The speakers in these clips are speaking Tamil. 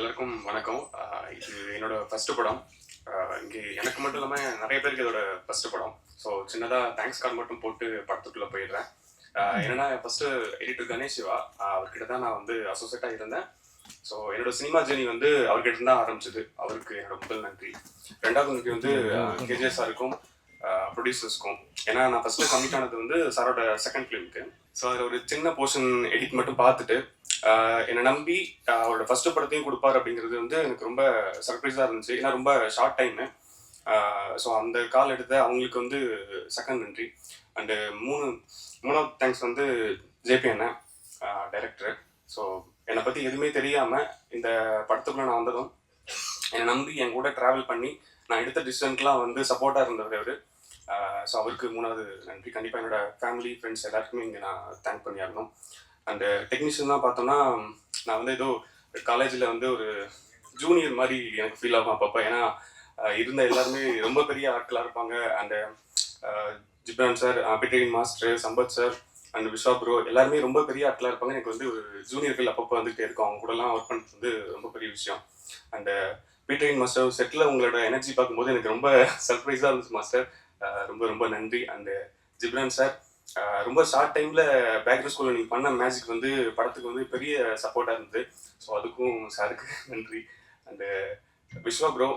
எல்லாருக்கும் வணக்கம். இது என்னோட ஃபர்ஸ்ட் படம். இங்கே எனக்கு மட்டும் இல்லாமல் நிறைய பேருக்கு இதோட ஃபர்ஸ்ட் படம். ஸோ சின்னதாக தேங்க்ஸ் கார்டு மட்டும் போட்டு படத்துக்குள்ளே போயிடுறேன். என்னன்னா ஃபர்ஸ்ட் எடிட்டர் கணேஷ் சிவா, அவர்கிட்ட தான் நான் வந்து அசோசியேட்டாக இருந்தேன். ஸோ என்னோட சினிமா ஜேர்னி வந்து அவர்கிட்ட தான் ஆரம்பிச்சது. அவருக்கு என்னோட முதல் நன்றி. ரெண்டாவது நன்றி வந்து கேஜே சாருக்கும் ப்ரொடியூசர்ஸ்க்கும். ஏன்னா நான் ஃபர்ஸ்ட் கமிட் ஆனது வந்து சாரோட செகண்ட் ஃபிலிமுக்கு. ஸோ அதில் ஒரு சின்ன போர்ஷன் எடிட் மட்டும் பார்த்துட்டு என்னை நம்பி அவரோட ஃபர்ஸ்ட் படத்தையும் கொடுப்பாரு அப்படிங்கிறது வந்து எனக்கு ரொம்ப சர்ப்ரைஸாக இருந்துச்சு. ஏன்னா ரொம்ப ஷார்ட் டைமு. ஸோ அந்த கால் எடுத்த அவங்களுக்கு வந்து செகண்ட் நன்றி. அண்டு மூணாவது தேங்க்ஸ் வந்து ஜேபி அண்ணன், டைரக்டர். ஸோ என்னை பற்றி எதுவுமே தெரியாமல் இந்த படத்துக்குள்ளே நான் வந்ததும் என்னை நம்பி என் கூட ட்ராவல் பண்ணி நான் எடுத்த டிசிஷனுக்குலாம் வந்து சப்போர்ட்டாக இருந்தவர் அவர். ஸோ அவருக்கு மூணாவது நன்றி. கண்டிப்பாக என்னோட ஃபேமிலி ஃப்ரெண்ட்ஸ் எல்லாருக்குமே இங்கே நான் தேங்க் பண்ணியாகணும். அண்டு டெக்னீஷியன்லாம் பார்த்தோன்னா நான் வந்து ஏதோ காலேஜில் வந்து ஒரு ஜூனியர் மாதிரி எனக்கு ஃபீல் ஆகும் அப்பப்போ. ஏன்னா இருந்த எல்லாருமே ரொம்ப பெரிய ஆட்களாக இருப்பாங்க. அண்டு ஜிப்ரான் சார், பிட்ரின் master, Sampath sir and Viswa bro எல்லாருமே ரொம்ப பெரிய ஆட்களாக இருப்பாங்க. எனக்கு வந்து ஒரு ஜூனியர் ஃபீல் அப்பப்போ வந்துகிட்டே இருக்கும். அவங்க கூடலாம் ஒர்க் பண்ணுறது வந்து ரொம்ப பெரிய விஷயம். அண்டு பிட்ரின் மாஸ்டர் செட்டில் உங்களோட எனர்ஜி பார்க்கும்போது எனக்கு ரொம்ப சர்ப்ரைஸாக இருந்துச்சு மாஸ்டர். ரொம்ப ரொம்ப நன்றி. அண்டு ஜிப்ரான் சார், ரொம்ப ஷார்ட் டைமில் பேக்ரவுண்ட் ஸ்கூலில் நீங்கள் பண்ண மேஜிக் வந்து படத்துக்கு வந்து பெரிய சப்போர்ட்டாக இருந்தது. ஸோ அதுக்கும் சாருக்கு நன்றி. அண்டு விஸ்வா ப்ரோ,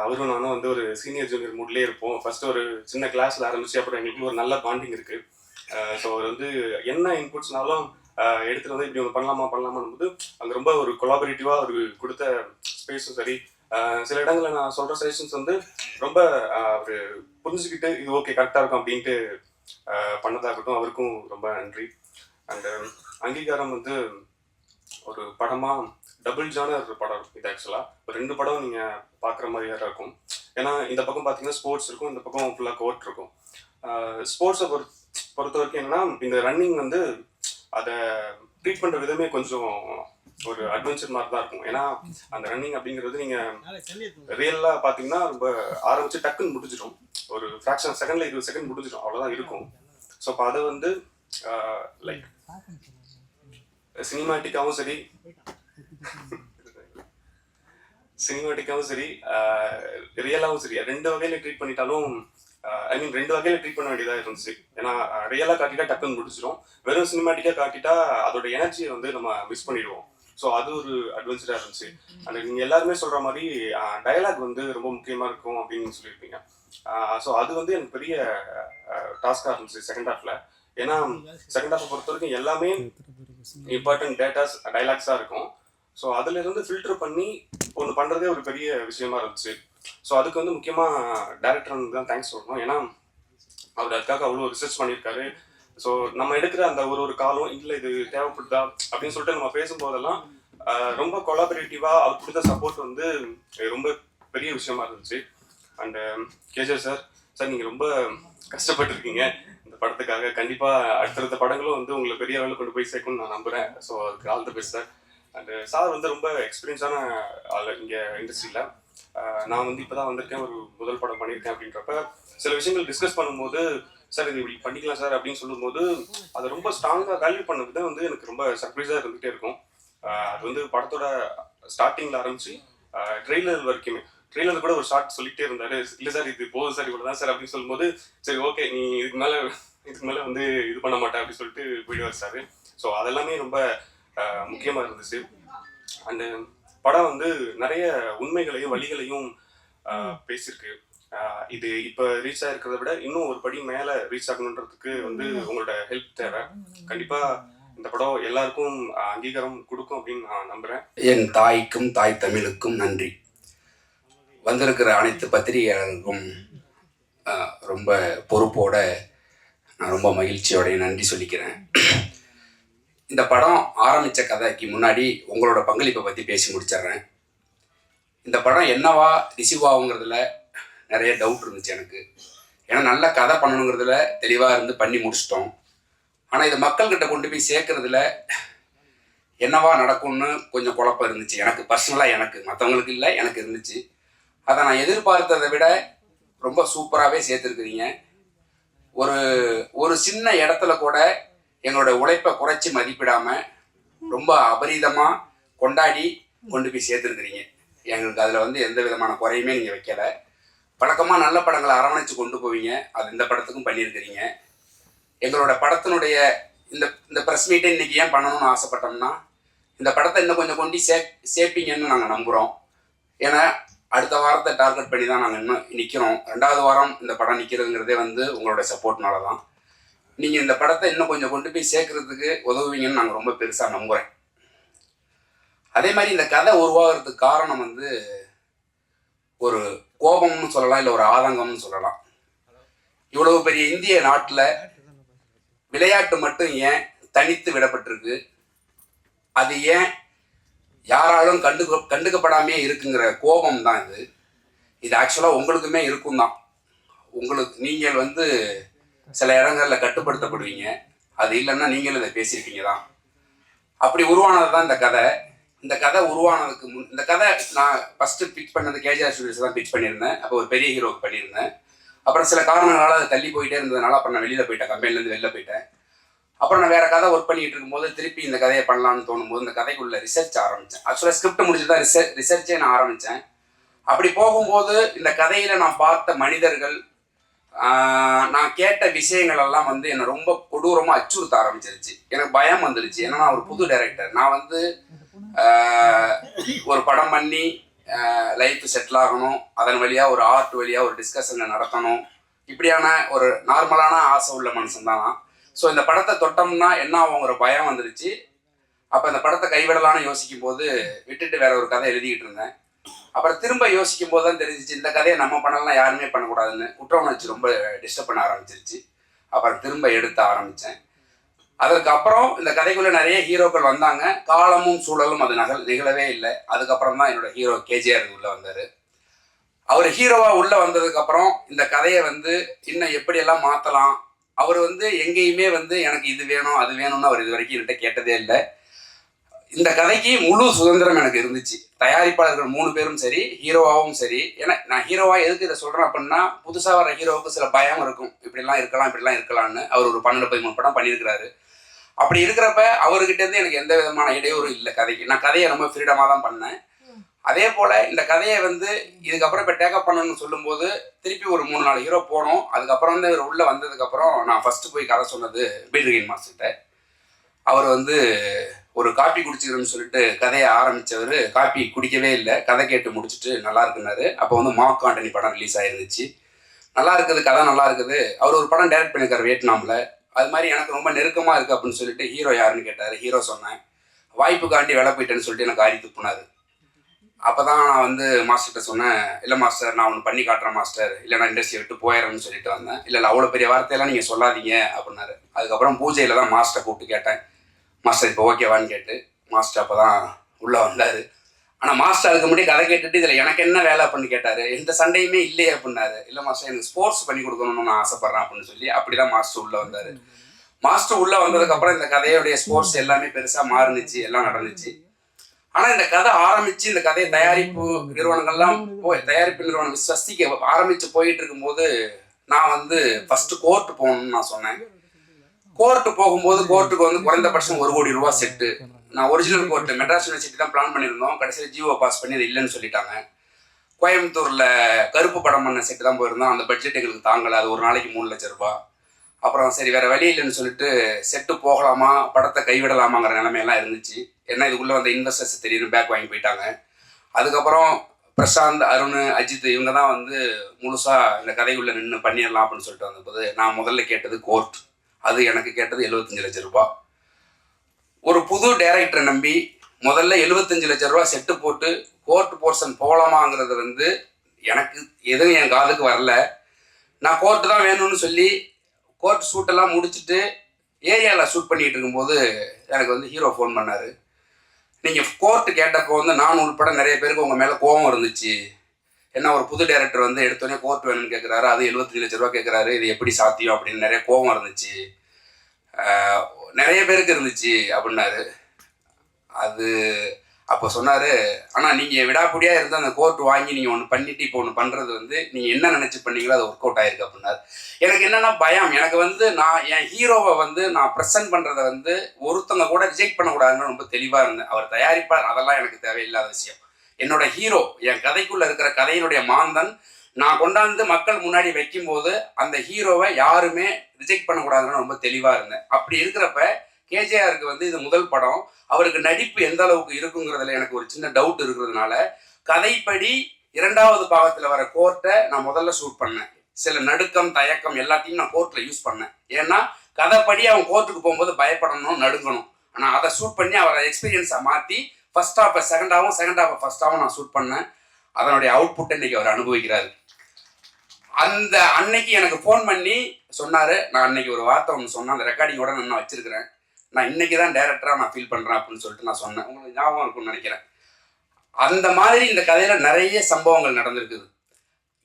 அவரும் நானும் வந்து ஒரு சீனியர் ஜூனியர் மூட்லேயே இருப்போம். ஃபர்ஸ்ட் ஒரு சின்ன கிளாஸில் ஆரம்பிச்சு அப்புறம் எங்களுக்கு ஒரு நல்ல பாண்டிங் இருக்குது. ஸோ அவர் வந்து என்ன இன்புட்ஸ்னாலும் எடுத்துகிட்டு வந்து இப்படி ஒன்று பண்ணலாமான்னு போது அங்கே ரொம்ப ஒரு கொலாபரேட்டிவாக அவர் கொடுத்த ஸ்பேஸும் சரி, சில இடங்களில் நான் சொல்கிற சஜஷன்ஸ் வந்து ரொம்ப அவர் புரிஞ்சுக்கிட்டு இது ஓகே கரெக்டாக இருக்கும் அப்படின்ட்டு பண்ணதாகட்டும், அவருக்கும் ரொம்ப நன்றி. அண்டு அங்கீகாரம் வந்து ஒரு படமாக டபுள் ஜானர் படம் இது. ஆக்சுவலாக 2 படம் நீங்கள் பார்க்குற மாதிரியாக தான் இருக்கும். ஏன்னா இந்த பக்கம் பார்த்தீங்கன்னா ஸ்போர்ட்ஸ் இருக்கும், இந்த பக்கம் ஃபுல்லாக கோர்ட் இருக்கும். ஸ்போர்ட்ஸை பொறுத்த வரைக்கும் என்னன்னா இந்த ரன்னிங் வந்து அதை ட்ரீட் பண்ணுற விதமே கொஞ்சம் ஒரு அட்வென்ச்சர் மாதிரி தான் இருக்கும். ஏன்னா அந்த ரன்னிங் அப்படிங்கிறது நீங்கள் ரியலாக பார்த்தீங்கன்னா ரொம்ப ஆரம்பிச்சு டக்குன்னு முடிஞ்சிடும். ஒரு ஃப்ராக்ஷன் செகண்ட்ல 20 செகண்ட் முடிஞ்சிடும், அவ்வளோதான் இருக்கும். ஸோ அப்போ அதை வந்து லைக் சினிமாட்டிக்காகவும் சரி ரியலாகவும் சரி 2 வகையில் ட்ரீட் பண்ணிட்டாலும் ரெண்டு வகையில் ட்ரீட் பண்ண வேண்டியதாக இருந்துச்சு. ஏன்னா ரியலாக காட்டிட்டா டக்குன்னு முடிச்சிடும், வெறும் சினிமாட்டிக்காக காட்டிட்டா அதோட எனர்ஜியை வந்து நம்ம மிஸ் பண்ணிடுவோம். ஸோ அது ஒரு அட்வென்ச்சராக இருந்துச்சு. அண்ட் நீங்கள் எல்லாருமே சொல்கிற மாதிரி டயலாக் வந்து ரொம்ப முக்கியமாக இருக்கும் அப்படின்னு சொல்லியிருப்பீங்க. ஸோ அது வந்து எனக்கு பெரிய டாஸ்காக இருந்துச்சு செகண்ட் ஹாஃபில். ஏன்னா செகண்ட் ஹாஃபை பொறுத்த வரைக்கும் எல்லாமே இம்பார்ட்டன்ட் டேட்டாஸ் டைலாக்ஸாக இருக்கும். ஸோ அதுலேருந்து ஃபில்டர் பண்ணி ஒன்று பண்ணுறதே ஒரு பெரிய விஷயமா இருந்துச்சு. ஸோ அதுக்கு வந்து முக்கியமாக டேரக்டர் வந்து தான் தேங்க்ஸ் சொல்லணும். ஏன்னா அவர் அதுக்காக அவ்வளோ ரிசர்ச் பண்ணியிருக்காரு. ஸோ நம்ம எடுக்கிற அந்த ஒரு காலம் இல்லை இது தேவைப்படுதா அப்படின்னு சொல்லிட்டு நம்ம பேசும்போதெல்லாம் ரொம்ப கொலாபரேட்டிவாக அவர் கொடுத்த சப்போர்ட் வந்து ரொம்ப பெரிய விஷயமா இருந்துச்சு. அண்டு கேஜே சார், நீங்கள் ரொம்ப கஷ்டப்பட்டுருக்கீங்க இந்த படத்துக்காக. கண்டிப்பாக அடுத்தடுத்த படங்களும் வந்து உங்களை பெரிய அளவில் கொண்டு போய் சேர்க்கணும்னு நான் நம்புகிறேன். ஸோ அதுக்கு all the best sir. And sir வந்து ரொம்ப எக்ஸ்பீரியன்ஸான ஆள் இங்கே இண்டஸ்ட்ரியில். நான் வந்து இப்போ தான் வந்திருக்கேன், ஒரு முதல் படம் பண்ணியிருக்கேன். அப்படின்றப்ப சில விஷயங்கள் டிஸ்கஸ் பண்ணும்போது சார் இது இப்படி பண்ணிக்கலாம் சார் அப்படின்னு சொல்லும்போது அதை ரொம்ப ஸ்ட்ராங்காக வேல்யூ பண்ண விதம் வந்து எனக்கு ரொம்ப சர்ப்ரைஸாக இருந்துகிட்டே இருக்கும். அது வந்து படத்தோட ஸ்டார்டிங்கில் ஆரம்பிச்சு ட்ரெய்லர் வரைக்குமே, ட்ரெய்லர் கூட ஒரு ஷார்ட் சொல்லிகிட்டே இருந்தார். இல்லை சார் இது போதும் சார் இவ்வளோ தான் சார் அப்படின்னு சொல்லும்போது சரி ஓகே நீ இதுக்கு மேலே வந்து இது பண்ண மாட்டேன் அப்படின்னு சொல்லிட்டு போயிடுவார் சார். ஸோ அதெல்லாமே ரொம்ப முக்கியமாக இருந்துச்சு. அண்டு படம் வந்து நிறைய உண்மைகளையும் வழிகளையும் பேசியிருக்கு. இது இப்போ ரீச் ஆகிருக்கிறத விட இன்னும் ஒரு படி மேலே ரீச் ஆகணுன்றதுக்கு வந்து உங்களோட ஹெல்ப் தேவை. கண்டிப்பாக இந்த படம் எல்லாருக்கும் அங்கீகாரம் கொடுக்கும் அப்படின்னு நான் நம்புகிறேன். என் தாய்க்கும் தாய் தமிழுக்கும் நன்றி. வந்திருக்கிற அனைத்து பத்திரிகையாளர்களுக்கும் ரொம்ப பொறுப்போட நான் ரொம்ப மகிழ்ச்சியோடைய நன்றி சொல்லிக்கிறேன். இந்த படம் ஆரம்பித்த கதைக்கு முன்னாடி உங்களோட பங்களிப்பை பற்றி பேசி முடிச்சிட்றேன். இந்த படம் என்னவா ரிசீவ் ஆகுங்கிறதுல நிறைய டவுட் இருந்துச்சு எனக்கு. ஏன்னா நல்ல கதை பண்ணணுங்கிறதுல தெளிவாக இருந்து பண்ணி முடிச்சிட்டோம். ஆனால் இது மக்கள்கிட்ட கொண்டு போய் சேர்க்கறதுல என்னவா நடக்கும்னு கொஞ்சம் குழப்பம் இருந்துச்சு எனக்கு பர்சனலாக. எனக்கு மற்றவங்களுக்கு இல்லை, எனக்கு இருந்துச்சு. அதை நான் எதிர்பார்த்ததை விட ரொம்ப சூப்பராகவே சேர்த்துருக்குறீங்க. ஒரு சின்ன இடத்துல கூட எங்களோட உழைப்பை குறைச்சி மதிப்பிடாமல் ரொம்ப அபரீதமாக கொண்டாடி கொண்டு போய் சேர்த்துருக்கிறீங்க. எங்களுக்கு அதில் வந்து எந்த விதமான குறையுமே நீங்கள் வைக்கலை. வழக்கமாக நல்ல படங்களை அரவணைச்சு கொண்டு போவீங்க, அது இந்த படத்துக்கும் பண்ணியிருக்கிறீங்க. எங்களோட படத்தினுடைய இந்த இந்த ப்ரெஸ் மீட்டை இன்றைக்கி ஏன் பண்ணணும்னு ஆசைப்பட்டோம்னா, இந்த படத்தை இன்னும் கொஞ்சம் கொண்டு சேர்ப்பீங்கன்னு நாங்கள் நம்புகிறோம். ஏன்னா அடுத்த வாரத்தை டார்கெட் பண்ணி தான் நாங்கள் இன்னும் நிற்கிறோம். 2வது வாரம் இந்த படம் நிற்கிறதுங்கிறதே வந்து உங்களோட சப்போர்ட்னால தான். நீங்கள் இந்த படத்தை இன்னும் கொஞ்சம் கொண்டு போய் சேர்க்கறதுக்கு உதவுவீங்கன்னு நாங்கள் ரொம்ப பெருசாக நம்புகிறேன். அதே மாதிரி இந்த கதை உருவாகிறதுக்கு காரணம் வந்து ஒரு கோபம்னு சொல்லலாம், இல்லை ஒரு ஆதங்கம்னு சொல்லலாம். இவ்வளவு பெரிய இந்திய நாட்டில் விளையாட்டு மட்டும் ஏன் தனித்து விடப்பட்டிருக்கு, அது ஏன் யாராலும் கண்டுக்கப்படாமே இருக்குங்கிற கோபம் தான் இது. இது ஆக்சுவலாக உங்களுக்குமே இருக்கும் தான். நீங்கள் வந்து சில இடங்களில் கட்டுப்படுத்தப்படுவீங்க, அது இல்லைன்னா நீங்களும் இதை பேசியிருக்கீங்க தான். அப்படி உருவானது தான் இந்த கதை. இந்த கதை உருவானதுக்கு இந்த கதை நான் ஃபஸ்ட்டு பிச் பண்ணது கேஜிஆர் ஸ்டுடியோஸ் தான் பிச் பண்ணியிருந்தேன். அப்போ ஒரு பெரிய ஹீரோக்கு பண்ணியிருந்தேன். அப்புறம் சில காரணங்களால் அதை தள்ளி போயிட்டே இருந்ததுனால அப்புறம் நான் வெளியில் போயிட்டேன், கம்பெனிலேருந்து வெளில போயிட்டேன். அப்புறம் நான் வேறு கதை ஒர்க் பண்ணிகிட்டு இருக்கும்போது திருப்பி இந்த கதையை பண்ணலான்னு தோணும்போது இந்த கதைக்குள்ள ரிசர்ச் ஆரம்பித்தேன். ஆக்சுவலாக ஸ்கிரிப்ட் முடிச்சுட்டு தான் ரிசர்ச்சே நான் ஆரம்பித்தேன். அப்படி போகும்போது இந்த கதையில் நான் பார்த்த மனிதர்கள், நான் கேட்ட விஷயங்கள் எல்லாம் வந்து என்னை ரொம்ப கொடூரமாக அச்சுறுத்த ஆரம்பிச்சிருச்சு. எனக்கு பயம் வந்துடுச்சு. ஏன்னா நான் ஒரு புது டைரக்டர். நான் வந்து ஒரு படம் பண்ணி லைஃப் செட்டில் ஆகணும், அதன் வழியாக ஒரு ஆர்ட் வழியாக ஒரு டிஸ்கஷனை நடத்தணும், இப்படியான ஒரு நார்மலான ஆசை உள்ள மனுஷன் தான். ஸோ இந்த படத்தை தொட்டோம்னா என்ன ஆகுங்கிற பயம் வந்துருச்சு. அப்போ இந்த படத்தை கைவிடலான்னு யோசிக்கும் போது விட்டுட்டு வேற ஒரு கதை எழுதிக்கிட்டு இருந்தேன். அப்புறம் திரும்ப யோசிக்கும் போது தான் தெரிஞ்சிச்சு இந்த கதையை நம்ம பண்ணலாம், யாருமே பண்ணக்கூடாதுன்னு. குற்ற உணர்ச்சி ரொம்ப டிஸ்டர்ப் பண்ண ஆரம்பிச்சிருச்சு. அப்புறம் திரும்ப எடுத்த ஆரம்பித்தேன். அதுக்கப்புறம் இந்த கதைக்குள்ளே நிறைய ஹீரோக்கள் வந்தாங்க. காலமும் சூழலும் அது நிகழவே இல்லை. அதுக்கப்புறம் தான் என்னோட ஹீரோ கேஜிஆர் உள்ளே வந்தார். அவர் ஹீரோவாக உள்ளே வந்ததுக்கப்புறம் இந்த கதையை வந்து இன்னும் எப்படியெல்லாம் மாற்றலாம், அவர் வந்து எங்கேயுமே வந்து எனக்கு இது வேணும் அது வேணும்னு அவர் இது வரைக்கும் என்கிட்ட கேட்டதே இல்லை. இந்த கதைக்கு முழு சுதந்திரம் எனக்கு இருந்துச்சு. தயாரிப்பாளர்கள் 3 பேரும் சரி, ஹீரோவாகவும் சரி. ஏன்னா நான் ஹீரோவாக எதுக்கு இதை சொல்கிறேன் அப்படின்னா, புதுசாக வர ஹீரோவுக்கு சில பயம் இருக்கும், இப்படிலாம் இருக்கலாம் இப்படிலாம் இருக்கலாம்னு. அவர் ஒரு 12-13 படம் பண்ணியிருக்கிறாரு. அப்படி இருக்கிறப்ப அவர்கிட்டேருந்து எனக்கு எந்த விதமான இடையூறும் இல்லை கதைக்கு. நான் கதையை ரொம்ப ஃப்ரீடமாக தான் பண்ணேன். அதே போல் இந்த கதையை வந்து இதுக்கப்புறம் இப்போ டேக்கப் பண்ணணும்னு சொல்லும்போது திருப்பி ஒரு 3-4 ஹீரோ போனோம். அதுக்கப்புறம் வந்து இவர் உள்ளே வந்ததுக்கப்புறம் நான் ஃபஸ்ட்டு போய் கதை சொன்னது பீல்ரிகின் மாஸ்டர்கிட்ட. அவர் வந்து ஒரு காப்பி குடிச்சிக்கிறேன்னு சொல்லிட்டு கதையை ஆரம்பித்தவர் காப்பி குடிக்கவே இல்லை. கதை கேட்டு முடிச்சுட்டு நல்லா இருக்குன்னாரு. அப்போ வந்து மார்க் ஆண்டனி படம் ரிலீஸ் ஆயிருந்துச்சு. நல்லா இருக்குது, கதை நல்லா இருக்குது. அவர் ஒரு படம் டைரக்ட் பண்ணியிருக்காரு வியட்நாமில். அது மாதிரி எனக்கு ரொம்ப நெருக்கமாக இருக்குது அப்படின்னு சொல்லிட்டு ஹீரோ யாருன்னு கேட்டார். ஹீரோ சொன்னேன். வாய்ப்புக்காண்டி வேலை போயிட்டேன்னு சொல்லிட்டு எனக்கு ஆரி துப்புனார். அப்போ தான் நான் வந்து மாஸ்டர்கிட்ட சொன்னேன், இல்லை மாஸ்டர் நான் ஒன்று பண்ணி காட்டுறேன் மாஸ்டர், இல்லை நான் இண்டஸ்ட்ரியை விட்டு போயிடுறேன்னு சொல்லிட்டு வந்தேன். இல்லை அவ்வளோ பெரிய வார்த்தையெல்லாம் நீங்கள் சொல்லாதீங்க அப்படின்னாரு. அதுக்கப்புறம் பூஜையில் தான் மாஸ்டரை கூப்பிட்டு கேட்டேன், மாஸ்டர் இப்போ ஓகேவான்னு கேட்டு. மாஸ்டர் அப்போ தான் உள்ளே வந்தார். ஆனால் மாஸ்டர் அதுக்கு முன்னாடி கதை கேட்டுட்டு இதில் எனக்கு என்ன வேலை அப்படின்னு கேட்டார். எந்த சண்டையுமே இல்லையே அப்படின்னாரு. இல்லை மாஸ்டர் எனக்கு ஸ்போர்ட்ஸ் பண்ணி கொடுக்கணும்னு நான் ஆசைப்பட்றேன் அப்படின்னு சொல்லி அப்படி தான் மாஸ்டர் உள்ளே வந்தார். மாஸ்டர் உள்ளே வந்ததுக்கப்புறம் இந்த கதையுடைய ஸ்போர்ட்ஸ் எல்லாமே பெருசாக மாறுனுச்சு, எல்லாம் நடந்துச்சு. ஆனால் இந்த கதை ஆரம்பித்து இந்த கதையை தயாரிப்பு நிறுவனங்கள்லாம் தயாரிப்பு நிறுவனம் விஸ்வசிக்க ஆரம்பித்து போயிட்டு இருக்கும்போது நான் வந்து ஃபஸ்ட்டு கோர்ட்டு போகணும்னு நான் சொன்னேன். கோர்ட்டு போகும்போது கோர்ட்டுக்கு வந்து குறைந்தபட்சம் 1 கோடி ரூபா செட்டு. நான் ஒரிஜினல் கோர்ட்டு மெட்ராஸ் யூனிவர்சிட்டி தான் பிளான் பண்ணியிருந்தோம். கடைசியில் ஜிஓ பாஸ் பண்ணி அது இல்லைன்னு சொல்லிட்டாங்க. கோயம்புத்தூரில் கருப்பு படம் பண்ண செட்டு தான் போயிருந்தோம். அந்த பட்ஜெட் எங்களுக்கு தாங்கலை. அது ஒரு நாளைக்கு 3 லட்சம் ரூபா. அப்புறம் சரி வேறு வழி இல்லைன்னு சொல்லிட்டு செட்டு போகலாமா படத்தை கைவிடலாமாங்கிற நிலைமையெல்லாம் இருந்துச்சு. ஏன்னா இதுக்குள்ளே வந்த இன்வெஸ்டர்ஸ் திடீர்னு பேக் வாங்கி போயிட்டாங்க. அதுக்கப்புறம் பிரசாந்த், அருண், அஜித் இவங்க தான் வந்து முழுசாக இந்த கதைக்குள்ளே நின்று பண்ணிடலாம் அப்படின்னு சொல்லிட்டு வந்தபோது நான் முதல்ல கேட்டது கோர்ட். அது எனக்கு கேட்டது 75 லட்சம் ரூபா. ஒரு புது டைரக்டரை நம்பி முதல்ல 75 லட்சம் ரூபா செட்டு போட்டு கோர்ட் போர்ஷன் போகலாமாங்கிறது வந்து எனக்கு எதுவும் என் காதுக்கு வரல. நான் கோர்ட்டு தான் வேணும்னு சொல்லி கோர்ட் ஷூட்டெல்லாம் முடிச்சுட்டு ஏரியாவில் ஷூட் பண்ணிகிட்டு இருக்கும்போது எனக்கு வந்து ஹீரோ ஃபோன் பண்ணார். நீங்கள் கோர்ட்டு கேட்டப்போ வந்து நான் உள்பட நிறைய பேருக்கு உங்கள் மேலே கோபம் இருந்துச்சு. ஏன்னா ஒரு புது டைரக்டர் வந்து எடுத்தோடனே கோர்ட் வேணும்னு கேட்குறாரு, அது 75 லட்ச ரூபா கேட்குறாரு, இது எப்படி சாத்தியம் அப்படின்னு நிறைய கோபம் இருந்துச்சு, நிறைய பேருக்கு இருந்துச்சு அப்படின்னாரு. அது அப்போ சொன்னார், ஆனால் நீங்கள் விடாப்பிடியாக இருந்து அந்த கோர்ட் வாங்கி நீங்கள் ஒன்று பண்ணிட்டு இப்போ ஒன்று பண்ணுறது வந்து நீங்கள் என்ன நினச்சி பண்ணீங்களோ அது ஒர்க் அவுட் ஆயிருக்கு அப்படின்னாரு. எனக்கு என்னென்னா பயம், எனக்கு வந்து நான் என் ஹீரோவை வந்து நான் ப்ரெசென்ட் பண்ணுறதை வந்து ஒருத்தங்க கூட ரிஜெக்ட் பண்ணக்கூடாதுன்னு ரொம்ப தெளிவாக இருந்தேன். அவர் தயாரிப்பார், அதெல்லாம் எனக்கு தேவையில்லாத விஷயம். என்னோட ஹீரோ, என் கதைக்குள்ளே இருக்கிற கதையினுடைய மாந்தன் நான் கொண்டாந்து மக்கள் முன்னாடி வைக்கும்போது அந்த ஹீரோவை யாருமே ரிஜெக்ட் பண்ணக்கூடாதுன்னு ரொம்ப தெளிவாக இருந்தேன். அப்படி இருக்கிறப்ப கேஜேஆருக்கு வந்து இது முதல் படம், அவருக்கு நடிப்பு எந்த அளவுக்கு இருக்குங்கிறதுல எனக்கு ஒரு சின்ன டவுட் இருக்கிறதுனால கதைப்படி 2வது பாகத்தில் வர கோர்ட்டை நான் முதல்ல ஷூட் பண்ணேன். சில நடுக்கம் தயக்கம் எல்லாத்தையும் நான் கோர்ட்டில் யூஸ் பண்ணேன். ஏன்னா கதைப்படி அவன் கோர்ட்டுக்கு போகும்போது பயப்படணும், நடுங்கணும். ஆனால் அதை ஷூட் பண்ணி அவரை எக்ஸ்பீரியன்ஸை மாற்றி ஃபர்ஸ்ட் ஹாஃபை செகண்டாகவும் செகண்ட் ஹாஃபை ஃபர்ஸ்டாகவும் நான் ஷூட் பண்ணேன். அதனுடைய அவுட்புட் இன்னைக்கு அவர் அனுபவிக்கிறாரு. அந்த அன்னைக்கு எனக்கு ஃபோன் பண்ணி சொன்னார், நான் அன்னைக்கு ஒரு வார்த்தை ஒன்று சொன்னேன், அந்த ரெக்கார்டிங்கோட நான் வச்சிருக்கிறேன், நான் இன்னைக்கு தான் டைரக்டராக நான் ஃபீல் பண்ணுறேன் அப்படின்னு சொல்லிட்டு நான் சொன்னேன். உங்களுக்கு ஞாபகம் இருக்கும்னு நினைக்கிறேன். அந்த மாதிரி இந்த கதையில் நிறைய சம்பவங்கள் நடந்திருக்குது.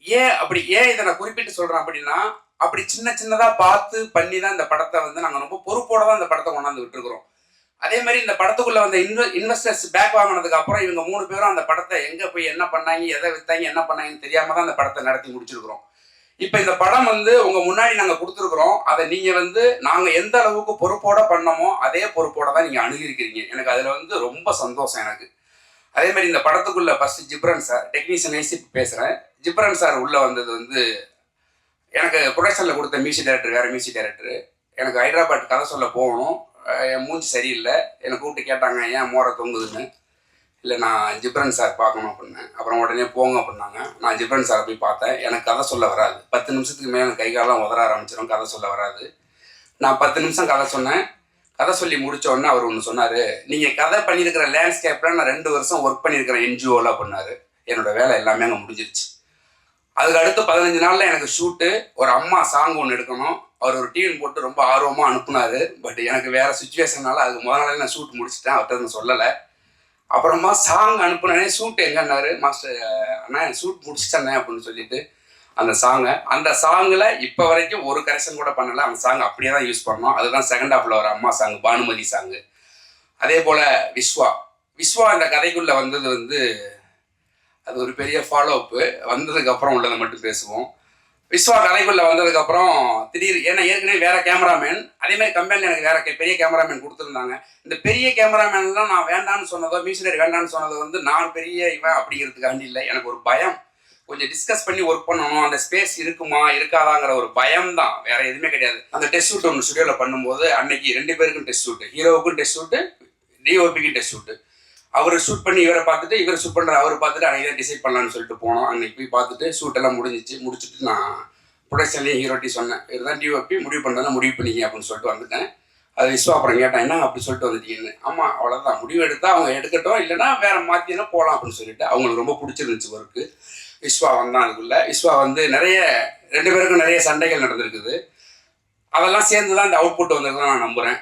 ஏன் இதை நான் குறிப்பிட்டு சொல்கிறேன் அப்படின்னா, அப்படி சின்ன சின்னதாக பார்த்து பண்ணி தான் இந்த படத்தை வந்து நாங்கள் ரொம்ப பொறுப்போட தான் இந்த படத்தை கொண்டாந்து விட்டுருக்குறோம். அதே மாதிரி இந்த படத்துக்குள்ள வந்த இன்வெஸ்டர்ஸ் பேக் வாங்கினதுக்கு அப்புறம் இவங்க 3 பேரும் அந்த படத்தை எங்கே போய் என்ன பண்ணாங்க, எதை வித்தாங்க, என்ன பண்ணாங்கன்னு தெரியாம தான் அந்த படத்தை நடத்தி முடிச்சிருக்கிறோம். இப்போ இந்த படம் வந்து உங்க முன்னாடி நாங்கள் கொடுத்துருக்குறோம். அதை நீங்க வந்து நாங்கள் எந்த அளவுக்கு பொறுப்போட பண்ணமோ அதே பொறுப்போட தான் நீங்க அணுகிருக்கிறீங்க. எனக்கு அதுல வந்து ரொம்ப சந்தோஷம் எனக்கு. அதே மாதிரி இந்த படத்துக்குள்ள ஃபர்ஸ்ட் ஜிப்ரன் சார், டெக்னீஷியன் ஐசிப் பேசுறேன். ஜிப்ரன் சார் உள்ள வந்தது வந்து எனக்கு ப்ரொடக்ஷன்ல கொடுத்த மியூசிக் டைரக்டர், வேற மியூசிக் டைரக்டர். எனக்கு ஹைதராபாத் கதை சொல்ல போகணும், என் மூஞ்சி சரியில்லை, என்னை கூப்பிட்டு கேட்டாங்க ஏன் மோரை தொங்குதுன்னு. இல்லை நான் ஜிப்ரன் சார் பார்க்கணும் அப்படின்னேன். அப்புறம் உடனே போங்க அப்படின்னாங்க. நான் ஜிப்ரன் சாரை போய் பார்த்தேன். எனக்கு கதை சொல்ல வராது. 10 நிமிஷத்துக்கு மேலே எனக்கு கை காலெல்லாம் உதற ஆரம்பிச்சிடும், கதை சொல்ல வராது. நான் 10 நிமிஷம் கதை சொன்னேன். கதை சொல்லி முடிச்ச உடனே அவர் ஒன்று சொன்னார், நீங்கள் கதை பண்ணியிருக்கிற லேண்ட்ஸ்கேப்பில் நான் 2 வருஷம் ஒர்க் பண்ணியிருக்கிறேன் என்ஜிஓவில் அப்படின்னாரு. என்னோட வேலை எல்லாமே அங்கே முடிஞ்சிருச்சு. அதுக்கு அடுத்து 15 நாளில் எனக்கு ஷூட்டு, ஒரு அம்மா சாங் ஒன்று எடுக்கணும். அவர் ஒரு டியூன் போட்டு ரொம்ப ஆர்வமாக அனுப்புனாரு. பட் எனக்கு வேற சுச்சுவேஷனால அதுக்கு முதல் நாளே நான் ஷூட் முடிச்சுட்டேன், அவர்கிட்ட நான் சொல்லலை. அப்புறமா சாங் அனுப்புனே, ஷூட் எங்கன்னாரு. மாஸ்டர் அண்ணா ஷூட் முடிச்சிட்டேண்ணே அப்படின்னு சொல்லிட்டு அந்த சாங்கில் இப்போ வரைக்கும் ஒரு கரெக்ஷன் கூட பண்ணலை. அந்த சாங் அப்படியே தான் யூஸ் பண்ணோம். அதுதான் செகண்ட் ஹாஃபில் வர அம்மா சாங், பானுமதி சாங்கு. அதே போல் விஸ்வா இந்த கதைக்குள்ளே வந்தது வந்து அது ஒரு பெரிய ஃபாலோ அப்பு. வந்ததுக்கப்புறம் உள்ளதை மட்டும் பேசுவோம். விஸ்வா கதைக்குள்ளே வந்ததுக்கப்புறம் திடீர், ஏன்னா ஏற்கனவே வேற கேமராமேன், அதே மாதிரி கம்பெனியில் எனக்கு வேற பெரிய கேமராமேன் கொடுத்துருந்தாங்க. இந்த பெரிய கேமராமேன்லாம் நான் வேண்டான்னு சொன்னதோ, மியூசிக் வேண்டான்னு சொன்னதோ வந்து நான் பெரிய இவன் அப்படிங்கிறதுக்காண்டி இல்லை. எனக்கு ஒரு பயம், கொஞ்சம் டிஸ்கஸ் பண்ணி ஒர்க் பண்ணணும், அந்த ஸ்பேஸ் இருக்குமா இருக்காதாங்கிற ஒரு பயம் தான், வேற எதுவுமே கிடையாது. அந்த டெஸ்ட் ஷூட் ஒன்று ஸ்டுடியோவில் பண்ணும்போது அன்னைக்கு 2 பேருக்கும் டெஸ்ட் ஷூட்டு, ஹீரோவுக்கும் டெஸ்ட் ஷூட்டு, டிஓபிக்கும் டெஸ்ட் ஷூட்டு. அவர் ஷூட் பண்ணி இவரை பார்த்துட்டு, இவர் ஷூட் பண்ணுற அவர் பார்த்துட்டு அன்றைக்கி தான் டிசைட் பண்ணலான்னு சொல்லிட்டு போனோம். அன்னைக்கு போய் பார்த்துட்டு ஷூட்டெல்லாம் முடிச்சுட்டு நான் ப்ரொடக்ஷன்லேயும் ஹீரோட்டி சொன்னேன், இதுதான் டிஓபி, முடிவு பண்ணுறதா முடிவு பண்ணிங்க அப்படின்னு சொல்லிட்டு வந்துட்டேன். அது விஸ்வா அப்புறம் கேட்டேன், என்ன அப்படி சொல்லிட்டு வந்துட்டீங்கன்னு. ஆமாம் அவ்வளோதான், முடிவு எடுத்தால் அவங்க எடுக்கட்டும், இல்லைன்னா வேற மாற்றினா போகலாம் அப்படின்னு சொல்லிட்டு அவங்களுக்கு ரொம்ப பிடிச்சிருந்துச்சு ஒர்க்கு. விஸ்வா வந்தான். அதுக்குள்ள விஸ்வா வந்து நிறைய 2 பேருக்கும் நிறைய சண்டைகள் நடந்திருக்குது. அதெல்லாம் சேர்ந்து தான் இந்த அவுட்புட் வந்திருக்குதான் நான் நம்புகிறேன்.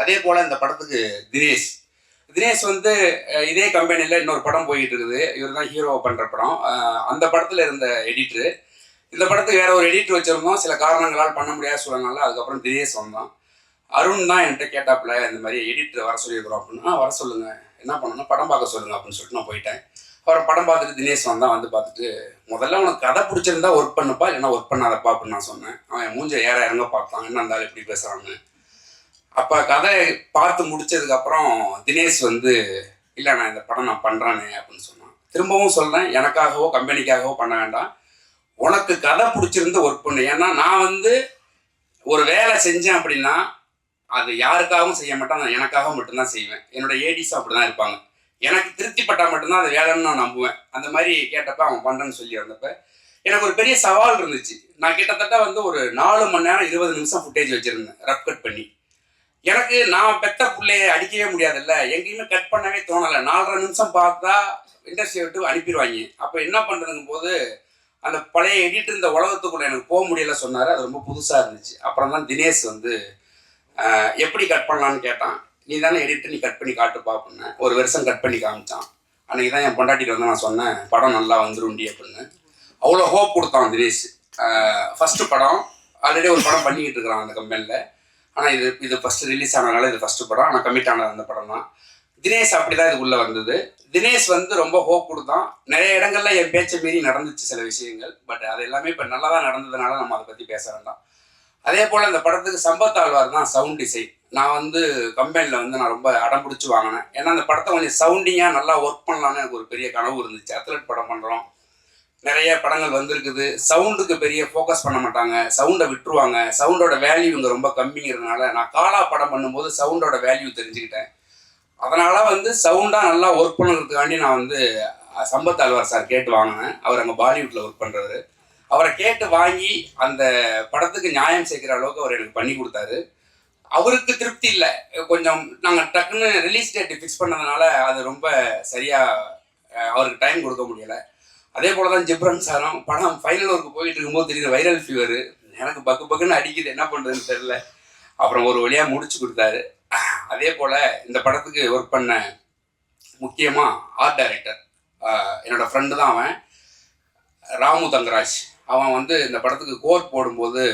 அதே போல் இந்த படத்துக்கு தினேஷ் வந்து இதே கம்பெனியில் இன்னொரு படம் போயிட்டு இருக்குது. இவர் தான் ஹீரோவை பண்ணுற படம். அந்த படத்தில் இருந்த எடிட்ரு. இந்த படத்துக்கு வேற ஒரு எடிட்டர் வச்சிருந்தோம், சில காரணங்களால் பண்ண முடியாத சூழல்னால அதுக்கப்புறம் தினேஷ் வந்தான். அருண் தான் என்கிட்ட கேட்டாப்புல, இந்த மாதிரி எடிட்டர் வர சொல்லியிருக்கிறோம் அப்படின்னா, வர சொல்லுங்க, என்ன பண்ணணும் படம் பார்க்க சொல்லுங்க அப்படின்னு சொல்லிட்டு நான் போயிட்டேன். அப்புறம் படம் பார்த்துட்டு தினேஷ் வந்தான். வந்து பார்த்துட்டு, முதல்ல உனக்கு கதை பிடிச்சிருந்தா ஒர்க் பண்ணுப்பா, இல்லைன்னா ஒர்க் பண்ணாதப்பா அப்படின்னு நான் சொன்னேன். அவன் மூஞ்ச இறங்க பார்த்தான், என்ன இருந்தாலும் இப்படி பேசுறான்னு. அப்போ கதை பார்த்து முடிச்சதுக்கப்புறம் தினேஷ் வந்து, இல்லை நான் இந்த படம் நான் பண்ணுறேனே அப்படின்னு சொன்னான். திரும்பவும் சொல்கிறேன், எனக்காகவோ கம்பெனிக்காகவோ பண்ண வேண்டாம், உனக்கு கதை பிடிச்சிருந்து ஒர்க் பண்ணு. ஏன்னா நான் வந்து ஒரு வேலை செஞ்சேன் அப்படின்னா அது யாருக்காகவும் செய்ய மாட்டேன், நான் எனக்காக மட்டும்தான் செய்வேன். என்னோட ஏடிஸும் அப்படி தான் இருப்பாங்க. எனக்கு திருப்திப்பட்டால் மட்டும்தான் அது வேலைன்னு நான் நம்புவேன். அந்த மாதிரி கேட்டப்ப அவன் பண்ணுறேன்னு சொல்லி வந்தப்ப எனக்கு ஒரு பெரிய சவால் இருந்துச்சு. நான் கிட்டத்தட்ட வந்து ஒரு 4 மணி நேரம் 20 நிமிஷம் ஃபுட்டேஜ் வச்சுருந்தேன் ரஃப் கட் பண்ணி. எனக்கு நான் பெத்த பிள்ளைய அடிக்கவே முடியாதுல்ல, எங்கேயுமே கட் பண்ணவே தோணலை. 4.5 நிமிஷம் பார்த்தா இண்டஸ்ட்ரியை விட்டு அனுப்பிடுவாங்க. அப்போ என்ன பண்ணுறதுங்கும் போது அந்த பழைய எடிட்டர் இந்த உலகத்துக்குள்ள எனக்கு போக முடியல சொன்னார். அது ரொம்ப புதுசாக இருந்துச்சு. அப்புறம் தான் தினேஷ் வந்து எப்படி கட் பண்ணலான்னு கேட்டான். நீ தானே எடிட்டர், நீ கட் பண்ணி காட்டுப்பா அப்படின்னேன். ஒரு வருஷம் கட் பண்ணி காமிச்சான். அன்றைக்கி தான் என் பொண்டாட்டிட்டு வந்து நான் சொன்னேன், படம் நல்லா வந்துருண்டி அப்படின்னு. அவ்வளோ ஹோப் கொடுத்தான் தினேஷ். ஃபஸ்ட்டு படம், ஆல்ரெடி ஒரு படம் பண்ணிக்கிட்டு இருக்கிறான் அந்த கம்பெனியில். ஆனால் இது ஃபஸ்ட்டு ரிலீஸ் ஆனதுனால இது ஃபஸ்ட்டு படம். ஆனால் கமிட் ஆனது அந்த படம் தான். தினேஷ் அப்படிதான் இதுக்குள்ள வந்தது. தினேஷ் வந்து ரொம்ப ஹோப் கொடுத்தான். நிறைய இடங்கள்ல என் பேச்சை மீறி நடந்துச்சு சில விஷயங்கள். பட் அது எல்லாமே இப்போ நல்லதா நடந்ததுனால நம்ம அதை பத்தி பேச வேண்டாம். அதே போல இந்த படத்துக்கு சம்பத் ஆழ்வார் தான் சவுண்ட் டிசைன். நான் வந்து கம்பெனியில் வந்து நான் ரொம்ப அடம் பிடிச்சி வாங்கினேன். ஏன்னா அந்த படத்தை கொஞ்சம் சவுண்டிங்காக நல்லா ஒர்க் பண்ணலான்னு எனக்கு ஒரு பெரிய கனவு இருந்துச்சு. அத்லட் படம் பண்ணுறோம், நிறைய படங்கள் வந்திருக்குது. சவுண்டுக்கு பெரிய ஃபோக்கஸ் பண்ண மாட்டாங்க, சவுண்டை விட்டுருவாங்க. சவுண்டோட வேல்யூ இங்கே ரொம்ப கம்மிங்கிறதுனால நான் காலா படம் பண்ணும்போது சவுண்டோட வேல்யூ தெரிஞ்சுக்கிட்டேன். அதனால வந்து சவுண்டாக நல்லா ஒர்க் பண்ணுறதுக்காண்டி நான் வந்து சம்பத் ஆழ்வார் சார் கேட்டு வாங்கினேன். அவர் அங்கே பாலிவுட்டில் ஒர்க் பண்ணுறவர். அவரை கேட்டு வாங்கி அந்த படத்துக்கு நியாயம் சேர்க்கிற அளவுக்கு அவர் எனக்கு பண்ணி கொடுத்தாரு. அவருக்கு திருப்தி இல்லை, கொஞ்சம் நாங்கள் டக்குன்னு ரிலீஸ் டேட் ஃபிக்ஸ் பண்ணதுனால அது ரொம்ப சரியாக அவருக்கு டைம் கொடுக்க முடியலை. அதே போல தான் ஜிப்ரன் சாரும் படம் ஃபைனல் ஒர்க்கு போயிட்டு இருக்கும்போது திடீர்னு வைரல் ஃபீவர் எனக்கு பக்குன்னு அடிக்குது, என்ன பண்ணுறதுன்னு தெரியல. அப்புறம் ஒரு வழியாக முடிச்சு கொடுத்தாரு. அதே போல் இந்த படத்துக்கு ஒர்க் பண்ண முக்கியமாக ஆர்ட் டைரக்டர் என்னோட ஃப்ரெண்டு தான் அவன், ராமு தங்கராஜ். அவன் வந்து இந்த படத்துக்கு கோட் போடும்போது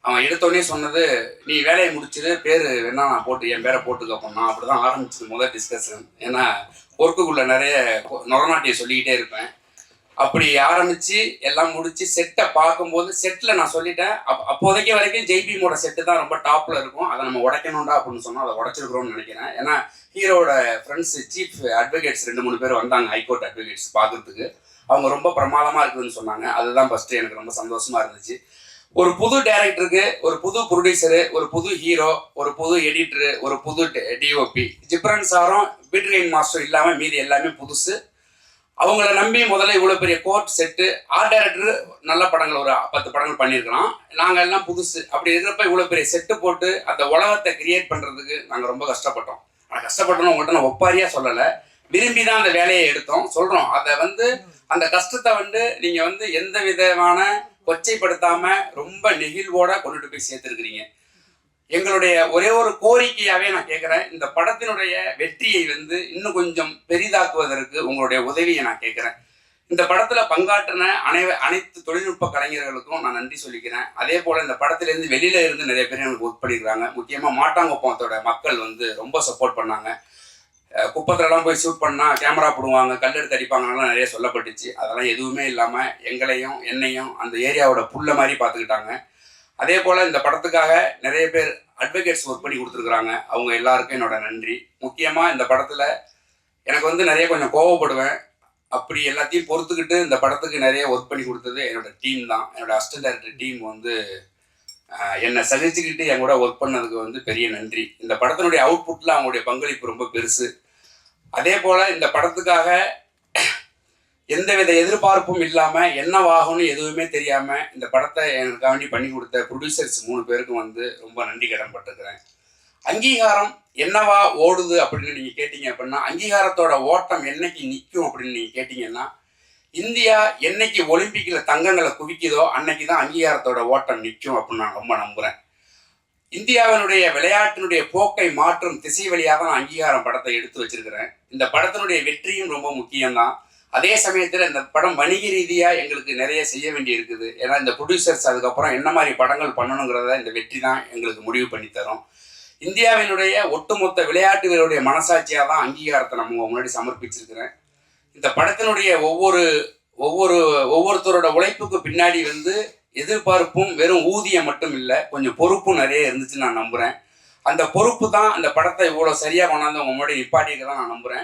அவன் எடுத்தோடனே சொன்னது, நீ வேலையை முடிச்சுட்டு பேர் வேணா நான் போட்டு என் பேரை போட்டுக்க போனான். அப்படி தான் ஆரம்பிச்சது முதல் டிஸ்கஷன். ஏன்னா ஒர்க்குக்குள்ளே நிறைய நொரநாட்டியை சொல்லிக்கிட்டே இருப்பேன். அப்படி ஆரம்பித்து எல்லாம் முடித்து செட்டை பார்க்கும்போது செட்டில் நான் சொல்லிட்டேன், அப்போதைக்கு வரைக்கும் ஜெய்பீமோட செட்டு தான் ரொம்ப டாப்பில் இருக்கும், அதை நம்ம உடைக்கணும்டா அப்படின்னு சொன்னால் அதை உடைச்சிருக்கிறோம்னு நினைக்கிறேன். ஏன்னா ஹீரோட ஃப்ரெண்ட்ஸ் சீஃப் அட்வொகேட்ஸ் 2-3 பேர் வந்தாங்க, ஹைகோர்ட் அட்வொகேட்ஸ் பார்க்குறதுக்கு. அவங்க ரொம்ப பிரமாதமாக இருக்குதுன்னு சொன்னாங்க. அதுதான் ஃபஸ்ட்டு எனக்கு ரொம்ப சந்தோஷமாக இருந்துச்சு. ஒரு புது டைரக்டருக்கு, ஒரு புது ப்ரொடியூசரு, ஒரு புது ஹீரோ, ஒரு புது எடிட்டரு, ஒரு புது டிஓபி. ஜிப்ரன் சாரும் பீட்ரியின் மாஸ்டர் இல்லாமல் மீதி எல்லாமே புதுசு. அவங்கள நம்பி முதல்ல இவ்வளோ பெரிய கோர்ட் செட்டு, ஆர்ட் டைரக்டர் நல்ல படங்கள் ஒரு 10 படங்கள் பண்ணியிருக்கலாம், நாங்கள் எல்லாம் புதுசு. அப்படி இருக்கிறப்ப இவ்வளோ பெரிய செட்டு போட்டு அந்த உலகத்தை கிரியேட் பண்ணுறதுக்கு நாங்கள் ரொம்ப கஷ்டப்பட்டோம். ஆனால் கஷ்டப்பட்டோன்னு உங்கள்கிட்ட நான் ஒப்பாரியாக சொல்லலை, விரும்பி தான் அந்த வேலையை எடுத்தோம் சொல்கிறோம். அதை வந்து அந்த கஷ்டத்தை வந்து நீங்கள் வந்து எந்த விதமான கொச்சைப்படுத்தாமல் ரொம்ப நெகிழ்வோட கொண்டுட்டு போய் சேர்த்துருக்கிறீங்க. எங்களுடைய ஒரே ஒரு கோரிக்கையாகவே நான் கேட்குறேன், இந்த படத்தினுடைய வெற்றியை வந்து இன்னும் கொஞ்சம் பெரிதாக்குவதற்கு உங்களுடைய உதவியை நான் கேட்குறேன். இந்த படத்தில் பங்காற்றின அனைத்து தொழில்நுட்ப கலைஞர்களுக்கும் நான் நன்றி சொல்லிக்கிறேன். அதே போல் இந்த படத்திலேருந்து வெளியில இருந்து நிறைய பேர் எனக்கு ஒர்க் பண்ணியிருக்காங்க. முக்கியமாக மாட்டாங்குப்பத்தோட மக்கள் வந்து ரொம்ப சப்போர்ட் பண்ணாங்க. குப்பத்துலலாம் போய் ஷூட் பண்ணால் கேமரா போடுவாங்க, கல் எடுத்து அடிப்பாங்கலாம் நிறைய சொல்லப்பட்டுச்சு. அதெல்லாம் எதுவுமே இல்லாமல் எங்களையும் என்னையும் அந்த ஏரியாவோட புல்ல மாதிரி பார்த்துக்கிட்டாங்க. அதே போல் இந்த படத்துக்காக நிறைய பேர் அட்வொகேட்ஸ் ஒர்க் பண்ணி கொடுத்துருக்குறாங்க. அவங்க எல்லாருக்கும் என்னோட நன்றி. முக்கியமாக இந்த படத்தில் எனக்கு வந்து நிறைய கொஞ்சம் கோவப்படுவேன், அப்படி எல்லாத்தையும் பொறுத்துக்கிட்டு இந்த படத்துக்கு நிறைய ஒர்க் பண்ணி கொடுத்தது என்னோட டீம் தான். என்னோட அசிஸ்டன்ட் டைரக்டர் டீம் வந்து என்னை சகிச்சுக்கிட்டு என் கூட ஒர்க் பண்ணதுக்கு வந்து பெரிய நன்றி. இந்த படத்தினுடைய அவுட்புட்டில் அவங்களுடைய பங்களிப்பு ரொம்ப பெருசு. அதே போல் இந்த படத்துக்காக எந்தவித எதிர்பார்ப்பும் இல்லாமல் என்னவாகும்னு எதுவுமே தெரியாமல் இந்த படத்தை எனக்காண்டி பண்ணி கொடுத்த ப்ரொடியூசர்ஸ் 3 பேருக்கும் வந்து ரொம்ப நன்றி கடன் பட்டிருக்கிறேன். அங்கீகாரம் என்னவா ஓடுது அப்படின்னு நீங்கள் கேட்டீங்க அப்படின்னா, அங்கீகாரத்தோட ஓட்டம் என்னைக்கு நிற்கும் அப்படின்னு நீங்கள் கேட்டிங்கன்னா, இந்தியா என்னைக்கு ஒலிம்பிக்கில் தங்கங்களை குவிக்குதோ அன்னைக்கு தான் அங்கீகாரத்தோட ஓட்டம் நிற்கும் அப்படின்னு நான் ரொம்ப நம்புகிறேன். இந்தியாவினுடைய விளையாட்டினுடைய போக்கை மாற்றும் திசை வழியாக நான் அங்கீகாரம் படத்தை எடுத்து வச்சிருக்கிறேன். இந்த படத்தினுடைய வெற்றியும் ரொம்ப முக்கியம்தான். அதே சமயத்தில் இந்த படம் வணிக ரீதியாக எங்களுக்கு நிறைய செய்ய வேண்டி இருக்குது. ஏன்னா இந்த ப்ரொடியூசர்ஸ் அதுக்கப்புறம் என்ன மாதிரி படங்கள் பண்ணணுங்கிறத இந்த வெற்றி தான் எங்களுக்கு முடிவு பண்ணி தரும். இந்தியாவினுடைய ஒட்டுமொத்த விளையாட்டு வீரருடைய மனசாட்சியாக தான் அங்கீகாரத்தை நம்ம முன்னாடி சமர்ப்பிச்சிருக்கிறேன். இந்த படத்தினுடைய ஒவ்வொருத்தரோட உழைப்புக்கு பின்னாடி வந்து எதிர்பார்ப்பும் வெறும் ஊதியம் மட்டும் இல்லை, கொஞ்சம் பொறுப்பும் நிறைய இருந்துச்சுன்னு நான் நம்புகிறேன். அந்த பொறுப்பு தான் அந்த படத்தை இவ்வளோ சரியாக கொண்டாந்து உங்க முன்னாடி நிப்பாட்டிக்க தான் நான் நம்புகிறேன்.